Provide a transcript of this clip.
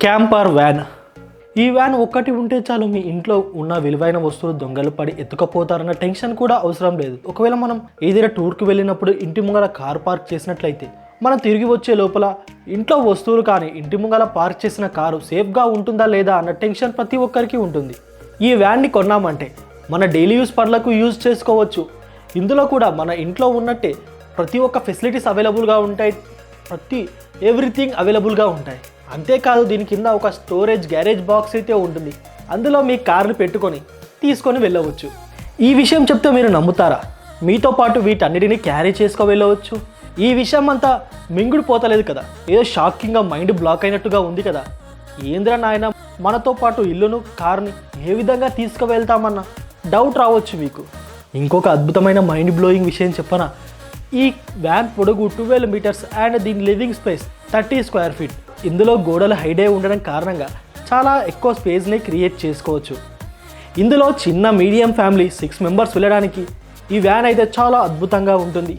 Camper van. ఈ van ఒక్కటి ఉంటే చాలు, మీ ఇంట్లో ఉన్న విలువైన వస్తువులు దొంగలు పడి ఎత్తుకపోతారన్న టెన్షన్ కూడా అవసరం లేదు. ఒకవేళ మనం ఏదైనా టూర్కి వెళ్ళినప్పుడు ఇంటి ముంగల కార్ పార్క్ చేసినట్లయితే మనం తిరిగి వచ్చే లోపల ఇంట్లో వస్తువులు కానీ ఇంటి ముంగల పార్క్ చేసిన కారు సేఫ్గా ఉంటుందా లేదా అన్న టెన్షన్ ప్రతి ఒక్కరికి ఉంటుంది. ఈ వ్యాన్ని కొన్నామంటే మన డైలీ యూస్ పనులకు యూజ్ చేసుకోవచ్చు. ఇందులో కూడా మన ఇంట్లో ఉన్నట్టే ప్రతి ఒక్క ఫెసిలిటీస్ అవైలబుల్గా ఉంటాయి, ఎవ్రీథింగ్ అవైలబుల్గా ఉంటాయి. అంతేకాదు దీని కింద ఒక స్టోరేజ్ గ్యారేజ్ బాక్స్ అయితే ఉంటుంది. అందులో మీ కార్ని పెట్టుకొని తీసుకొని వెళ్ళవచ్చు. ఈ విషయం చెప్తే మీరు నమ్ముతారా? మీతో పాటు వీటన్నిటిని క్యారీ చేసుకో వెళ్ళవచ్చు. ఈ విషయం అంతా మింగుడు పోతలేదు కదా, ఏదో షాకింగ్గా మైండ్ బ్లాక్ అయినట్టుగా ఉంది కదా. ఏంద్రా నాయన, మనతో పాటు ఇల్లును కార్ని ఏ విధంగా తీసుకువెళ్తామన్న డౌట్ రావచ్చు మీకు. ఇంకొక అద్భుతమైన మైండ్ బ్లోయింగ్ విషయం చెప్పనా? ఈ వ్యాన్ పొడుగు 12 మీటర్స్ అండ్ దీని లివింగ్ స్పేస్ 30 స్క్వేర్ ఫీట్. ఇందులో గోడలు హైడ్ అయి ఉండడం కారణంగా చాలా ఎక్కువ స్పేస్ని క్రియేట్ చేసుకోవచ్చు. ఇందులో చిన్న మీడియం ఫ్యామిలీ 6 మెంబర్స్ వెళ్ళడానికి ఈ వ్యాన్ అయితే చాలా అద్భుతంగా ఉంటుంది.